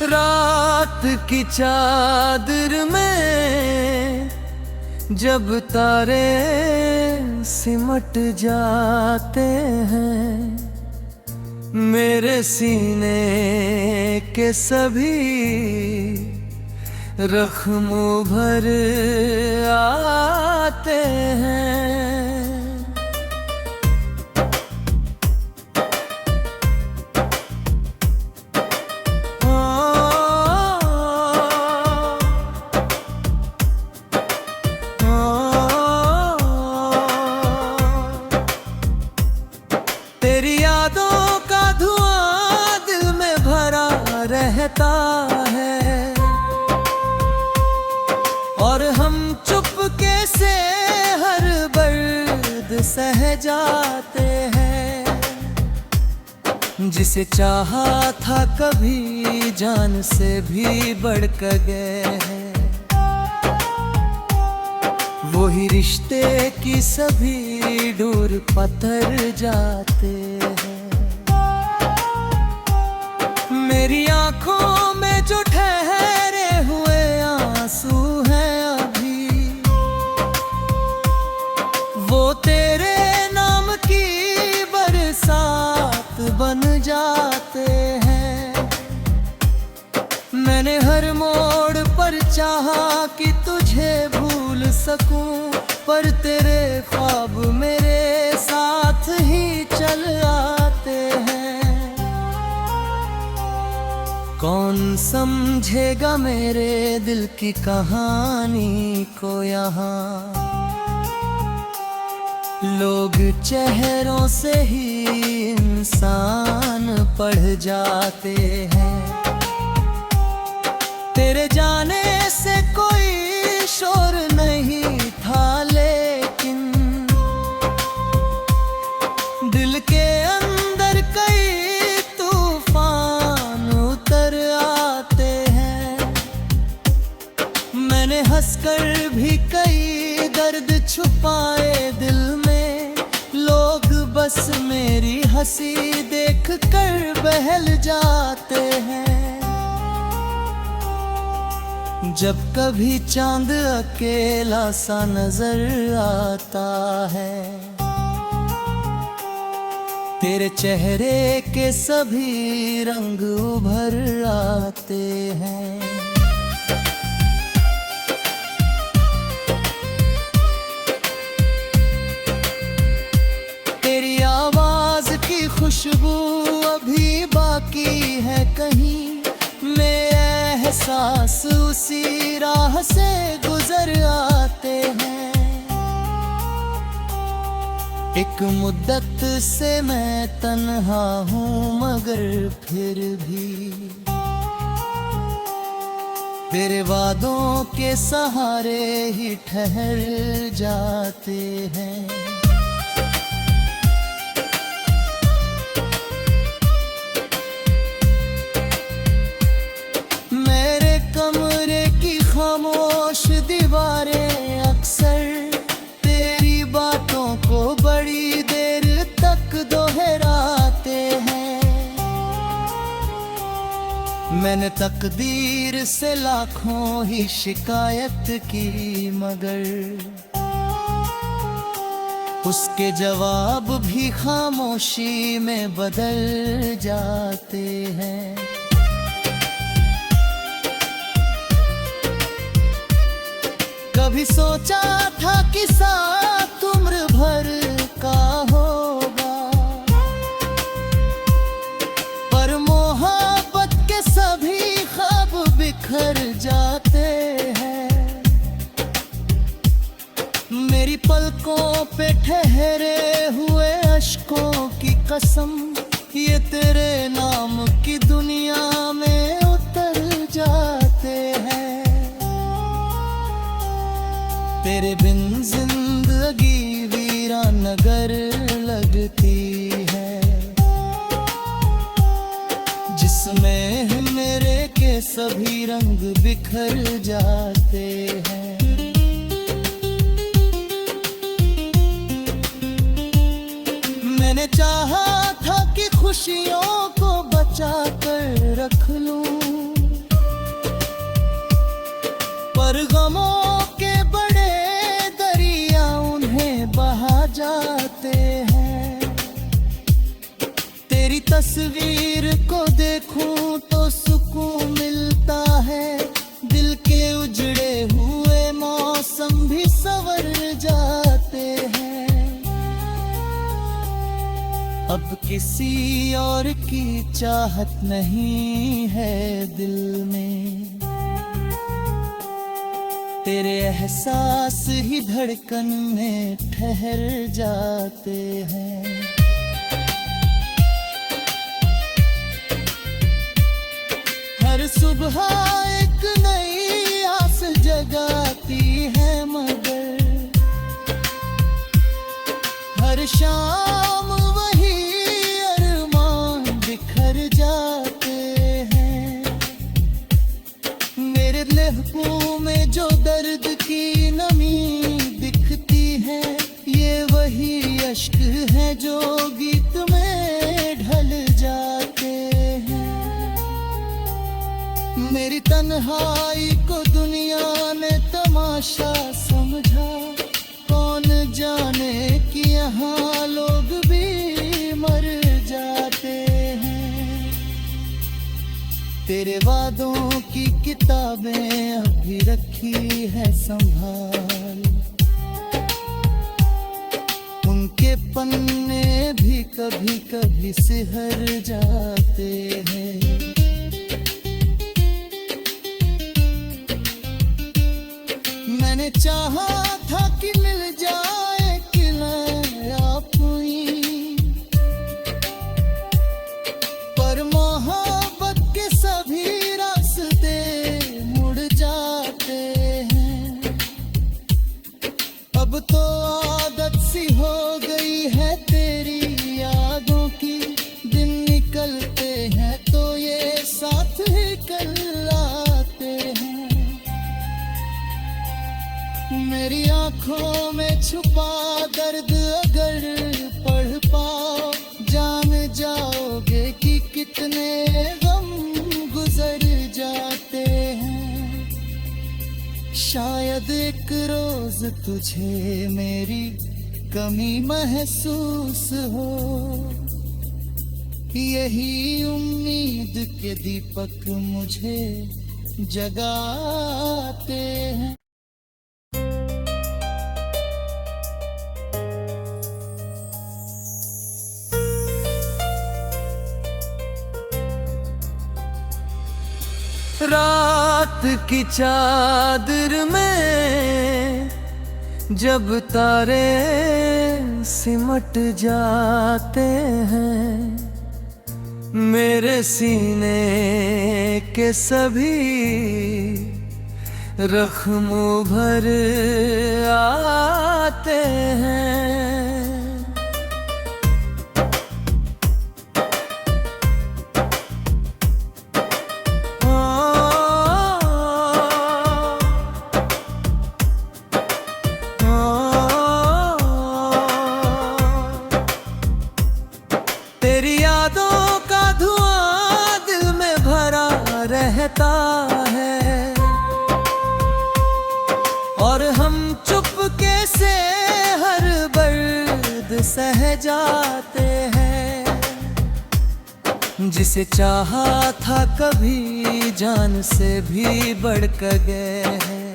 रात की चादर में जब तारे सिमट जाते हैं, मेरे सीने के सभी जख्म भर आते हैं। तेरी यादों का धुआं दिल में भरा रहता है, और हम चुपके से हर दर्द सह जाते हैं। जिसे चाहा था कभी जान से भी बढ़ कर गए हैं, वही रिश्ते की सभी डोर पत्थर जाते हैं। मेरी आंखों में जो ठहरे हुए आंसू हैं अभी, वो तेरे नाम की बरसात बन जाते हैं। मैंने हर मोड़ पर चाहा कि तुझे भूल सकूं, पर तेरे ख्वाब मेरे साथ ही चल आते हैं। कौन समझेगा मेरे दिल की कहानी को यहाँ, लोग चेहरों से ही इंसान पढ़ जाते हैं। तेरे जाने से कोई शोर नहीं था, लेकिन दिल के अंदर कई तूफान उतर आते हैं। मैंने हंसकर भी कई दर्द छुपाए दिल में, लोग बस मेरी हंसी देख कर बहल जाते हैं। जब कभी चांद अकेला सा नजर आता है, तेरे चेहरे के सभी रंग उभर आते हैं। तेरी आवाज की खुशबू अभी बाकी है कहीं, एहसास उसी राह से गुजर आते हैं। एक मुद्दत से मैं तन्हा हूँ, मगर फिर भी तेरे वादों के सहारे ही ठहर जाते हैं। खामोश दीवारें अक्सर तेरी बातों को बड़ी देर तक दोहराते हैं। मैंने तकदीर से लाखों ही शिकायत की, मगर उसके जवाब भी खामोशी में बदल जाते हैं। कभी सोचा था कि साथ उम्र भर का होगा, पर मोहब्बत के सभी ख्वाब बिखर जाते हैं। मेरी पलकों पे ठहरे हुए अश्कों की कसम, ये तेरे नाम की दुनिया में उतर जाते हैं। तेरे बिन जिंदगी वीरान नगर लगती है, जिसमें मेरे के सभी रंग बिखर जाते हैं। मैंने चाहा था कि खुशियों को बचा कर रख लूं, पर गमों के बड़े दरिया उन्हें बहा जाते हैं। तेरी तस्वीर को देखूं तो सुकून मिलता है, दिल के उजड़े हुए मौसम भी संवर जाते हैं। अब किसी और की चाहत नहीं है दिल में, तेरे एहसास ही धड़कन में ठहर जाते हैं। हर सुबह एक नई आस जगाती है, मगर हर शाम वही अरमान बिखर जाते हैं। मेरे लहू में जो दर्द की नमी दिखती है, ये वही अश्क है जो गीत में ढल जाते हैं। मेरी तन्हाई को दुनिया ने तमाशा समझा, कौन जाने कि यहाँ लोग भी मर जाते हैं। तेरे वादों की किताबें अभी रखी है संभाल, उनके पन्ने भी कभी कभी सिहर जाते हैं। मैंने चाहा था कि मिल जाए किनारा पुई, पर मोहब्बत के सभी रास्ते मुड़ जाते हैं। अब तो आदत सी हो गई है तेरी यादों की, दिन निकलते हैं तो ये साथ ही कल आते हैं। मेरी आंखों में छुपा दर्द अगर पढ़ पाओ, जान जाओगे कि कितने गम गुजर जाते हैं। शायद एक रोज तुझे मेरी कमी महसूस हो, यही उम्मीद के दीपक मुझे जगाते हैं। रात की चादर में जब तारे सिमट जाते हैं, मेरे सीने के सभी जख्म भर आते हैं। तेरी यादों का धुआं दिल में भरा रहता है, और हम चुपके से हर दर्द सह जाते हैं। जिसे चाहा था कभी जान से भी बढ़ कर गए हैं,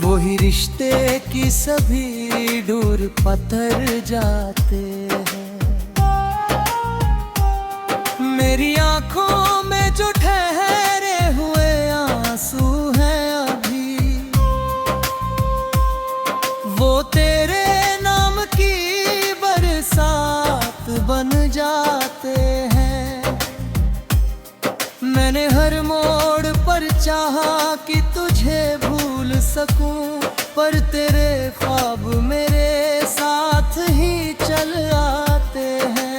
वही रिश्ते की सभी डोर पत्थर जाते हैं। मेरी आंखों में जो ठहरे हुए आंसू हैं अभी, वो तेरे नाम की बरसात बन जाते हैं। मैंने हर मोड़ पर चाहा कि तुझे भूल सकूं, पर तेरे ख्वाब मेरे साथ ही चल आते हैं।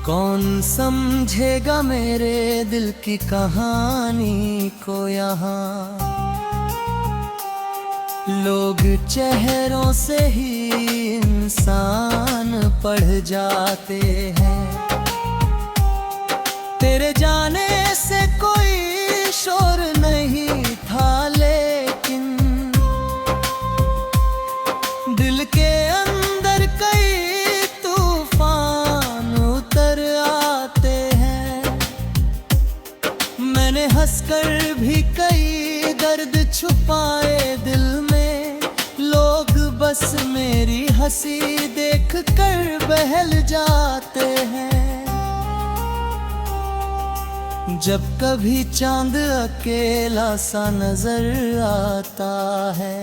कौन समझेगा मेरे दिल की कहानी को यहाँ, लोग चेहरों से ही इंसान पढ़ जाते हैं। तेरे जाने से मैंने हंसकर भी कई दर्द छुपाए दिल में, लोग बस मेरी हंसी देख कर बहल जाते हैं। जब कभी चांद अकेला सा नजर आता है,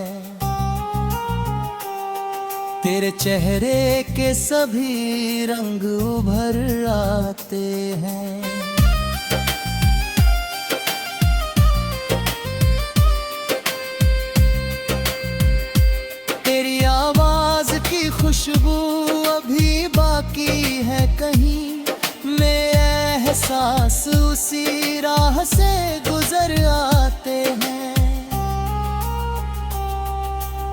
तेरे चेहरे के सभी रंग उभर आते हैं। तेरी आवाज की खुशबू अभी बाकी है कहीं, मेरे एहसास उसी राह से गुजर आते हैं।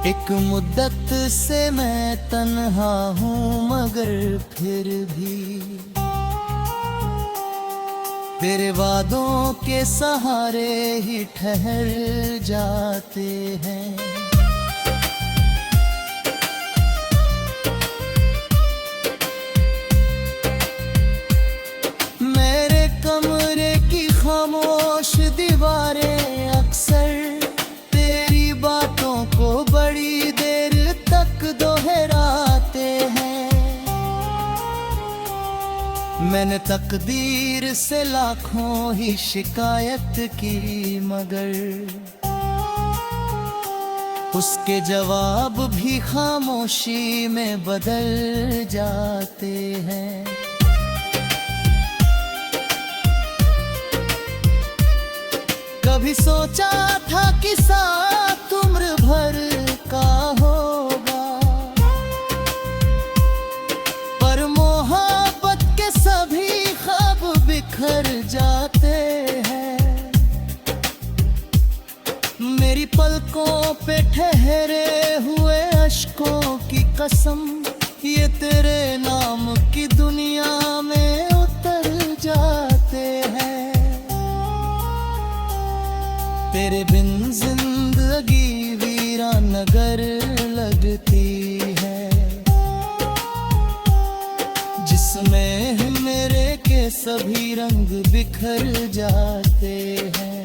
एक मुद्दत से मैं तन्हा हूँ मगर फिर भी तेरे वादों के सहारे ही ठहर जाते हैं। मेरे कमरे की खामोश दीवारें अक्सर तेरी बातों को बड़ी देर तक दोहराते हैं। मैंने तकदीर से लाखों ही शिकायत की मगर उसके जवाब भी खामोशी में बदल जाते हैं। कभी सोचा था कि साथ उम्र भर का होगा, पर मोहब्बत के सभी ख्वाब बिखर जाते हैं। मेरी पलकों पे ठहरे हुए अश्कों की कसम, ये तेरे नाम की दुनिया में उतर जाते हैं। तेरे बिन जिंदगी वीरान नगर लगती है, जिसमें मेरे के सभी रंग बिखर जाते हैं।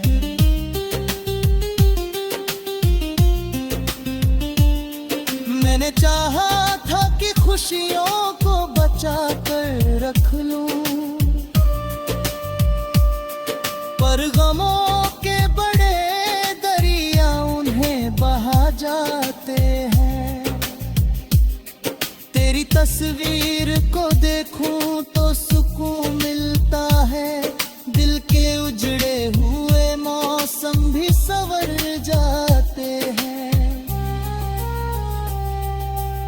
मैंने चाहा था कि खुशियों को बचा कर रख लूं, पर गमों के बड़े दरिया उन्हें बहा जाते हैं। तेरी तस्वीर को देखूं तो सुकून मिलता है, दिल के उजड़े हुए मौसम भी संवर जाते हैं।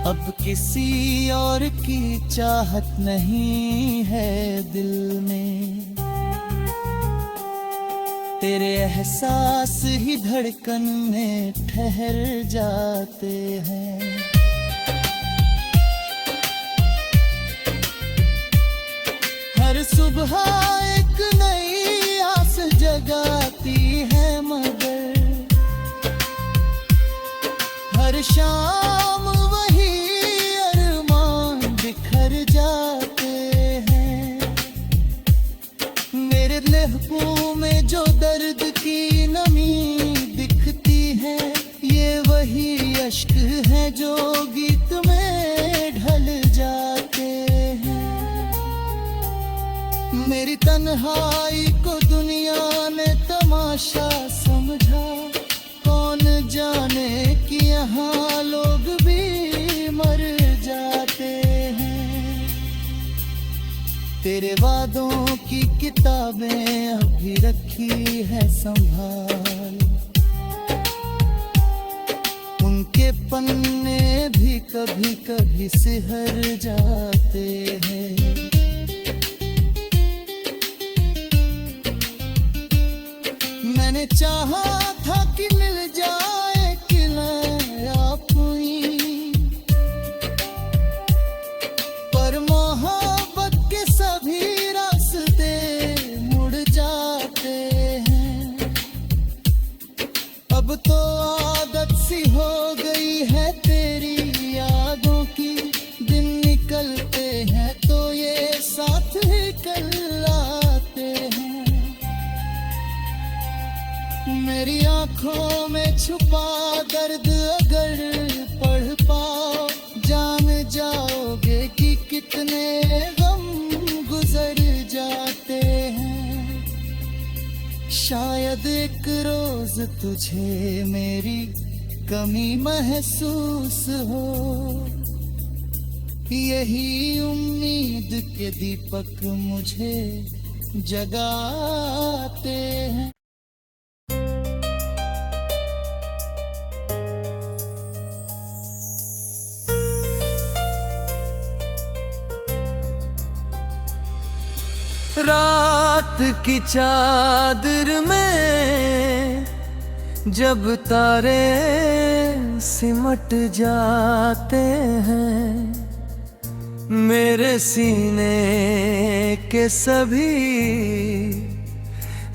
अब किसी और की चाहत नहीं है दिल में, तेरे एहसास ही धड़कन में ठहर जाते हैं। हर सुबह एक नई आस जगाती है मगर हर शाम वही अरमान बिखर जाते हैं। मेरे लहू में जो दर्द की नमी दिखती है, ये वही अश्क है जो गीत में ढल जाते हैं। मेरी तन्हाई को दुनिया ने तमाशा समझा, कौन जाने कि यहाँ लोग भी मर जाते हैं। तेरे वादों की किताबें अभी रखी है संभाल, उनके पन्ने भी कभी कभी सिहर जाते हैं। मैंने चाहा था कि मिल जाए किला पुई, पर मोहब्बत के सभी रास्ते मुड़ जाते हैं। अब तो आदत सी हो गई है तेरी यादों की, दिन निकलते हैं तो ये साथ ही कल आते हैं। मेरी आंखों में छुपा दर्द अगर पढ़ पाओ, जान जाओगे कि कितने गम गुजर जाते हैं। शायद एक रोज तुझे मेरी कमी महसूस हो, यही उम्मीद के दीपक मुझे जगाते हैं। रात की चादर में जब तारे सिमट जाते हैं, मेरे सीने के सभी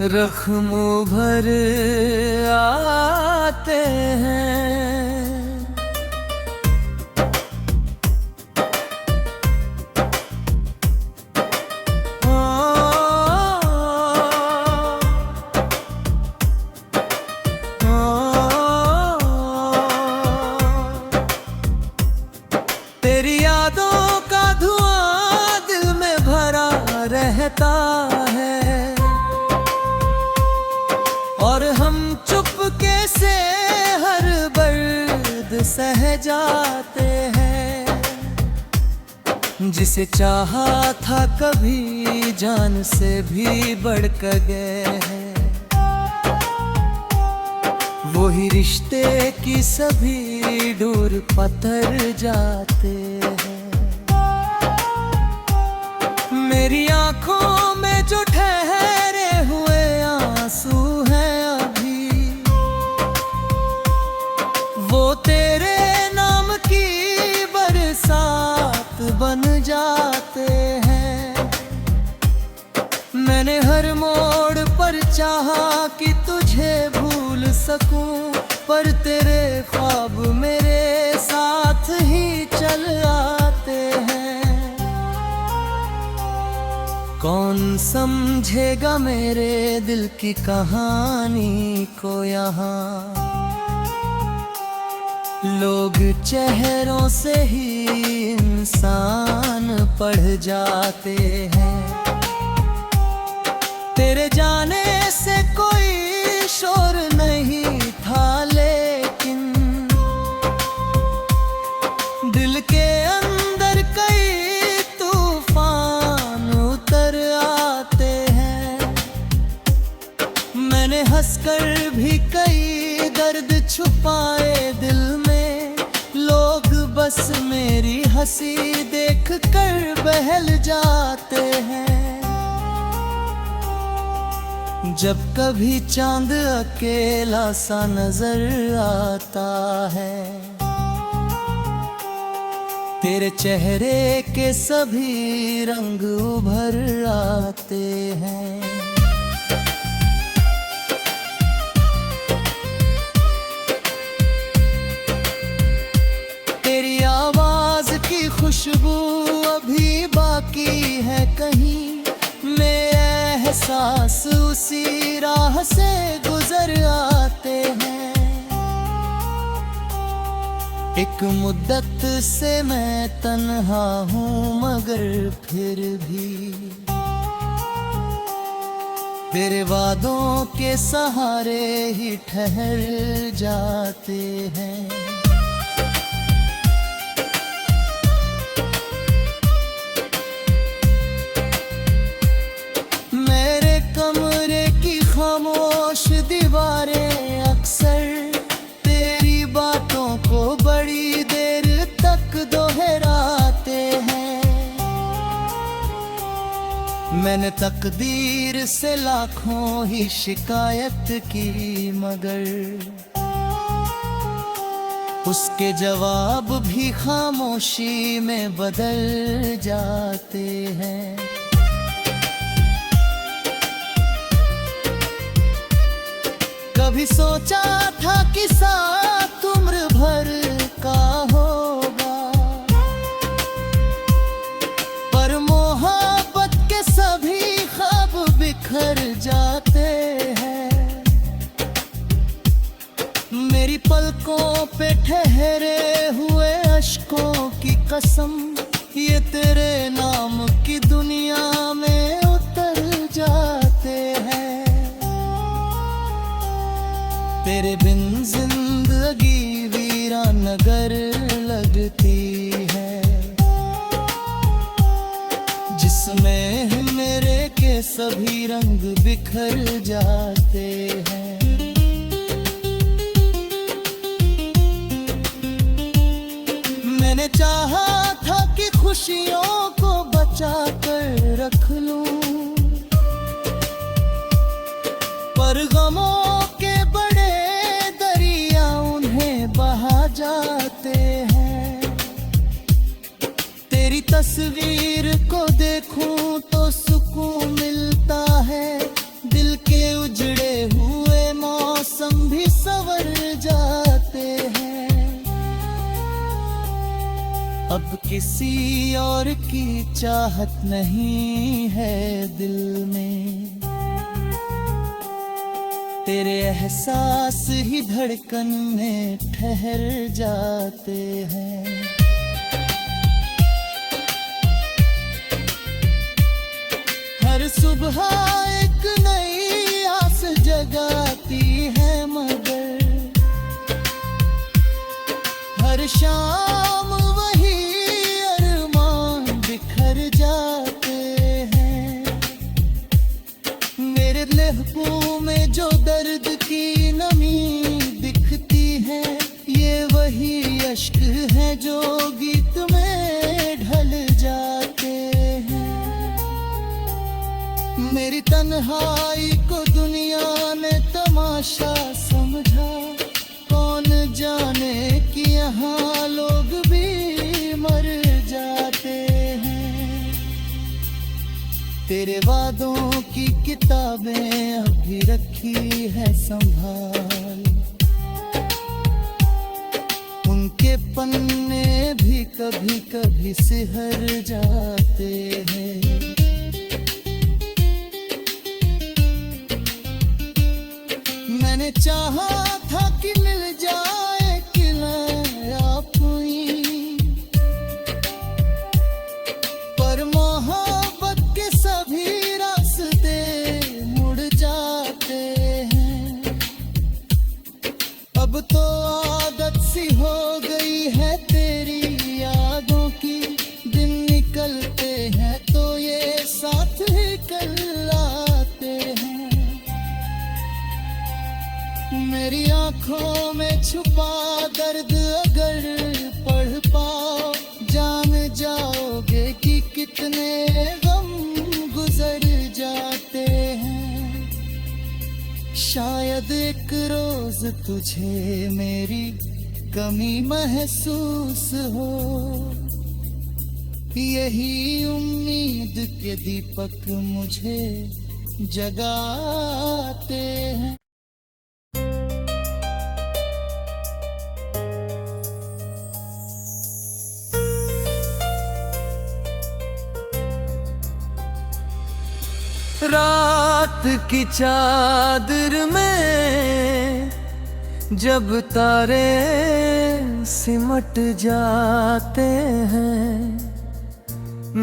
जख्म भर आते हैं। तेरी यादों का धुआं दिल में भरा रहता है, और हम चुपके से हर दर्द सह जाते हैं। जिसे चाहा था कभी जान से भी बढ़ कर गए हैं, वही रिश्ते की सभी डोर पत्थर जाते हैं। मेरी आंखों में जो ठहरे हुए आंसू हैं अभी, वो तेरे नाम की बरसात बन जाते हैं। मैंने हर मोड़ पर चाहा कि तुझे भूल सकूं, पर तेरे ख्वाब मेरे साथ ही चल आते हैं। कौन समझेगा मेरे दिल की कहानी को यहाँ, लोग चेहरों से ही इंसान पढ़ जाते हैं। तेरे जाने से कोई शोर नहीं था, लेकिन दिल के अंदर कई तूफान उतर आते हैं। मैंने हंसकर भी कई दर्द छुपाए दिल में, लोग बस मेरी हंसी देख कर बहल जाते हैं। जब कभी चांद अकेला सा नजर आता है, तेरे चेहरे के सभी रंग उभर आते हैं। तेरी आवाज की खुशबू अभी बाकी है कहीं, मेरे एहसास उसी राह से गुजर आते हैं। एक मुद्दत से मैं तन्हा हूँ, मगर फिर भी तेरे वादों के सहारे ही ठहर जाते हैं। खामोश दीवारें अक्सर तेरी बातों को बड़ी देर तक दोहराते हैं। मैंने तकदीर से लाखों ही शिकायत की, मगर उसके जवाब भी खामोशी में बदल जाते हैं। कभी सोचा था कि साथ उम्र भर का होगा, पर मोहब्बत के सभी ख्वाब बिखर जाते हैं। पलकों पे ठहरे हुए अश्कों की कसम, ये तेरे नाम की दुनिया में उतर जाते हैं। तेरे बिन जिंदगी वीरान नगर लगती है, जिसमें मेरे के सभी रंग बिखर जाते हैं। मैंने चाहा था कि खुशियों को बचा कर रख लूं, पर गमों के बड़े दरिया उन्हें बहा जाते हैं। तेरी तस्वीर को देखूं तो सुकून मिलता है, दिल के उजड़े हुए मौसम भी संवर जाते हैं। अब किसी और की चाहत नहीं है दिल में, तेरे एहसास ही धड़कन में ठहर जाते हैं। हर सुबह एक नई आस जगाती है, मगर हर शाम वही अरमान बिखर जाते हैं। मेरे लहबों में जो दर्द की नमी दिखती है, ये वही अश्क है जो गीत में ढल जाते हैं। मेरी तन्हाई को दुनिया ने तमाशा समझा, कौन जाने कि यहाँ लोग भी मर जाते हैं। तेरे वादों की किताबें अभी रखी है संभाल, उनके पन्ने भी कभी कभी सिहर जाते हैं। मैंने चाहा था कि मिल जाए किनारा पुई, पर मोहब्बत के सभी रास्ते मुड़ जाते हैं। अब तो आदत सी हो गई है तेरी यादों की, दिन निकलते हैं तो ये साथ ही कल आते हैं। मेरी आंखों में छुपा दर्द अगर पढ़ पाओ, जान जाओगे कि कितने गम गुजर जाते हैं। शायद एक रोज तुझे मेरी कमी महसूस हो, यही उम्मीद के दीपक मुझे जगाते हैं। रात की चादर में जब तारे सिमट जाते हैं,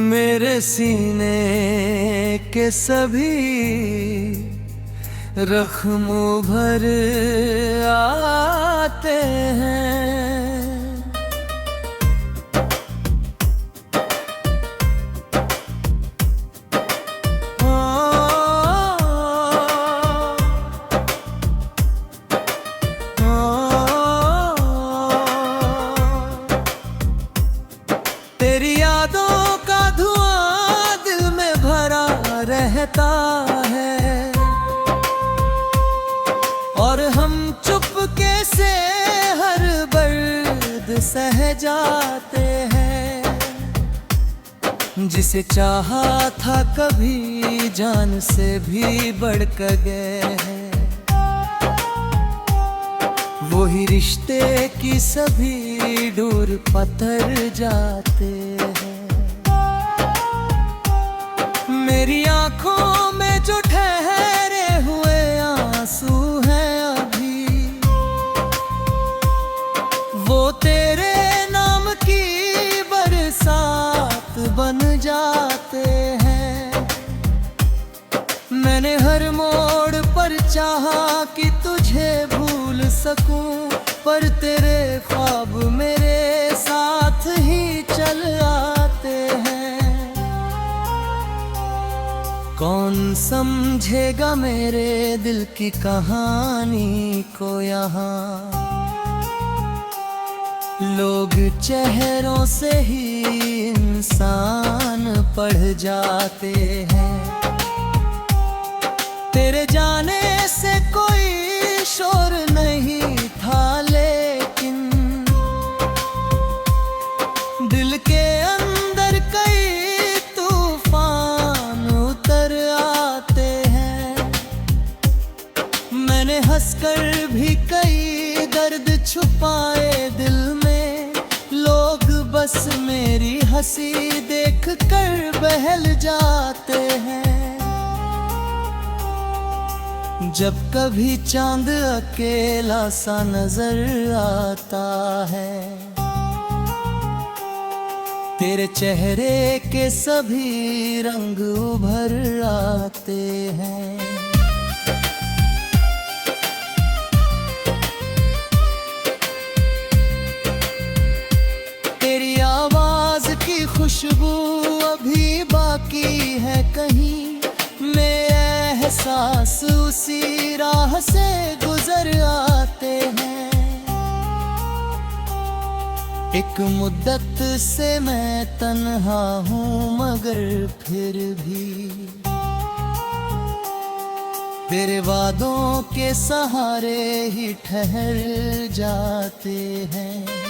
मेरे सीने के सभी जख्म भर आते हैं। तेरी यादों का धुआं दिल में भरा रहता है, और हम चुपके से हर दर्द सह जाते हैं। जिसे चाहा था कभी जान से भी बढ़ कर गए हैं, वही रिश्ते की सभी डोर पत्थर जाते हैं। मेरी आंखों में जो ठहरे हुए आंसू हैं अभी, कि तुझे भूल सकूं, पर तेरे ख्वाब मेरे साथ ही चल आते हैं। कौन समझेगा मेरे दिल की कहानी को यहाँ, लोग चेहरों से ही इंसान पढ़ जाते हैं। तेरे जाने से कोई शोर नहीं था, लेकिन दिल के अंदर कई तूफान उतर आते हैं। मैंने हंसकर भी कई दर्द छुपाए दिल में, लोग बस मेरी हंसी देख कर बहल जाते हैं। जब कभी चांद अकेला सा नजर आता है, तेरे चेहरे के सभी रंग उभर आते हैं। तेरी आवाज की खुशबू अभी बाकी है कहीं, मेरे एहसास उसी राह से गुजर आते हैं। एक मुद्दत से मैं तन्हा हूँ, मगर फिर भी तेरे वादों के सहारे ही ठहर जाते हैं।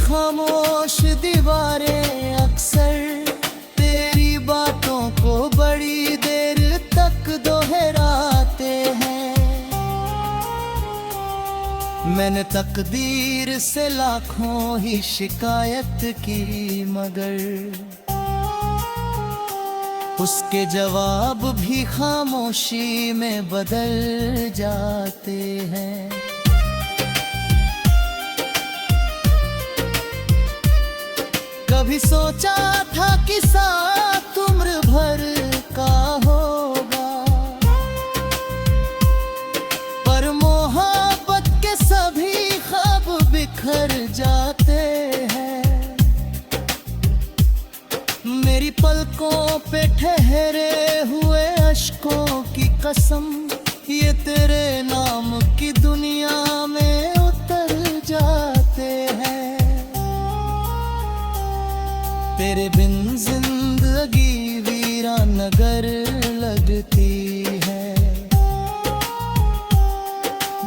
खामोश दीवारें अक्सर तेरी बातों को बड़ी देर तक दोहराते हैं। मैंने तकदीर से लाखों ही शिकायत की, मगर उसके जवाब भी खामोशी में बदल जाते हैं। कभी सोचा था कि साथ उम्र भर का होगा, पर मोहब्बत के सभी ख्वाब बिखर जाते हैं। मेरी पलकों पे ठहरे हुए अश्कों की कसम, ये तेरे नाम की दुनिया में उतर जाते हैं। तेरे बिन जिंदगी वीरान नगर लगती है,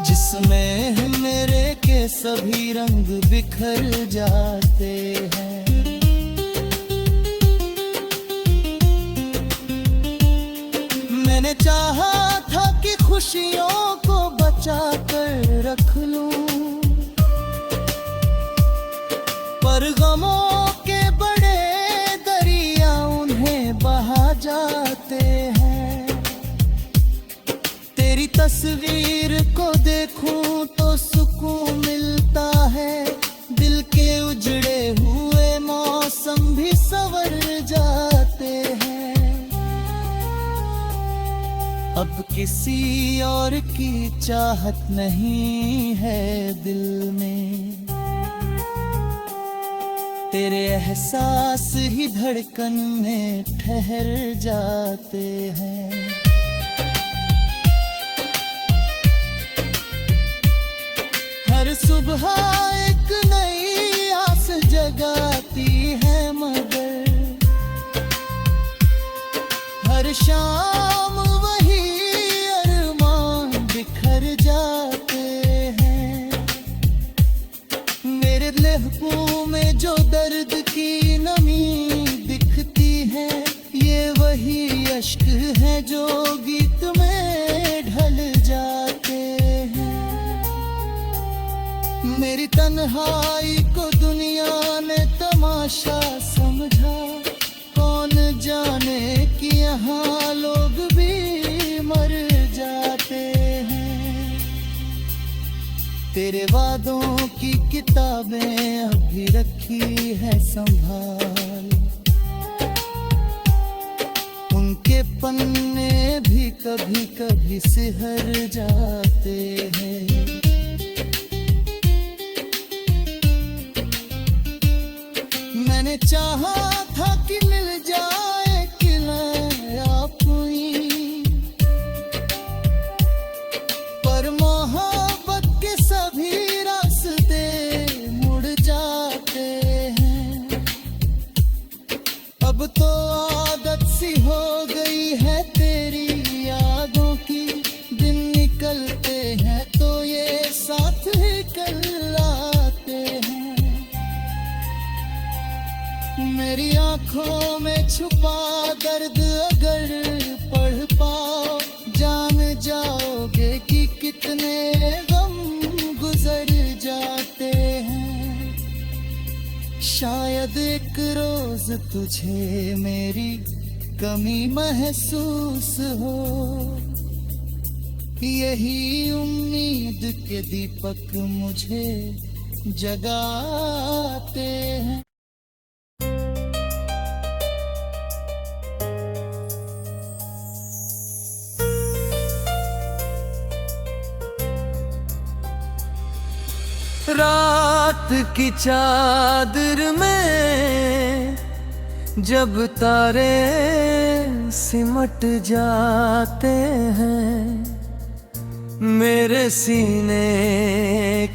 जिसमें मेरे के सभी रंग बिखर जाते हैं। मैंने चाहा था कि खुशियों को बचा कर रख लूं, पर गमों जाते हैं। तेरी तस्वीर को देखूं तो सुकून मिलता है, दिल के उजड़े हुए मौसम भी संवर जाते हैं। अब किसी और की चाहत नहीं है दिल में, तेरे एहसास ही धड़कन में ठहर जाते हैं। हर सुबह एक नई आस जगाती है, मगर हर शाम वही अरमान बिखर जाते हैं। मेरे लहू में जो दर्द की नमी दिखती है, ये वही अश्क है जो गीत में ढल जाते हैं। मेरी तन्हाई को दुनिया ने तमाशा समझा, कौन जाने कि यहाँ लोग भी मर जाते हैं। तेरे वादों की किताबें अभी रखी रखी है संभाल। उनके पन्ने भी कभी कभी सिहर जाते हैं। मैंने चाहा था कि मिल जाए किला पुई, पर मोहब्बत के सभी रास्ते मुड़ जाते हैं। अब तो आदत सी हो गई है तेरी यादों की, दिन निकलते हैं तो ये साथ ही कल आते हैं। मेरी आंखों में छुपा दर्द अगर पढ़ पाओ, जान जाओगे कि कितने गम गुजर जाते हैं। शायद एक रोज तुझे मेरी कमी महसूस हो, यही उम्मीद के दीपक मुझे जगाते हैं। रात की चादर में जब तारे सिमट जाते हैं, मेरे सीने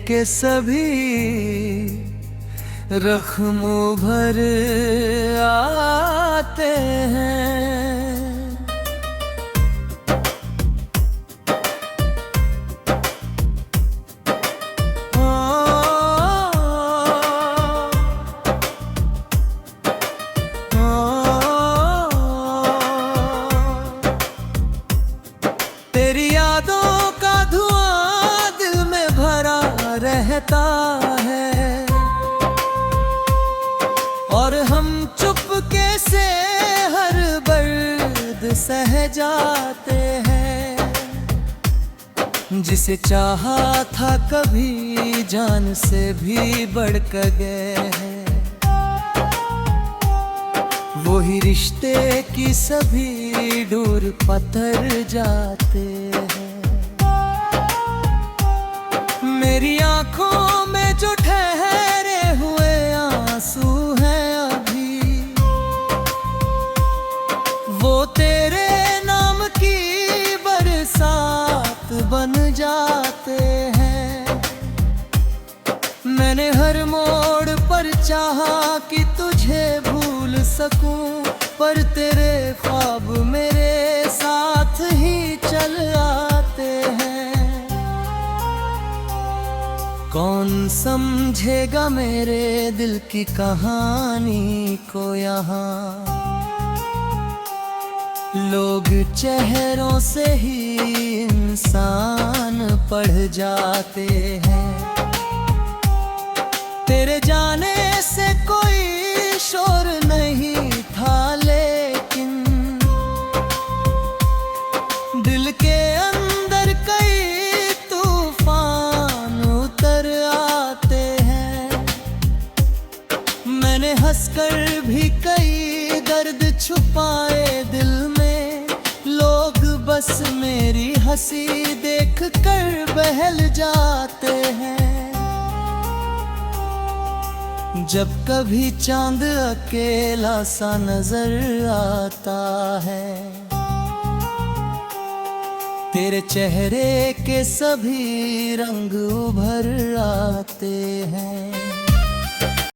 के सभी जख्म भर आते हैं। तेरी यादों का धुआं दिल में भरा रहता है, और हम चुपके से हर दर्द सह जाते हैं। जिसे चाहा था कभी जान से भी बढ़ कर गए हैं, वही रिश्ते की सभी डोर पत्थर जाते हैं। मेरी आंखों में जो ठहरे हुए आंसू हैं अभी, वो तेरे नाम की बरसात बन जाते हैं। मैंने हर मोड़ पर चाहा कि तुझे भूल सकूं, पर तेरे ख्वाब मेरे साथ ही चल आते हैं। कौन समझेगा मेरे दिल की कहानी को यहाँ, लोग चेहरों से ही इंसान पढ़ जाते हैं। तेरे जाने से कोई शोर नहीं था, लेकिन दिल के अंदर कई तूफान उतर आते हैं। मैंने हंसकर भी कई दर्द छुपाए दिल में, लोग बस मेरी हंसी देख कर बहल जाते हैं। जब कभी चांद अकेला सा नजर आता है, तेरे चेहरे के सभी रंग उभर आते हैं।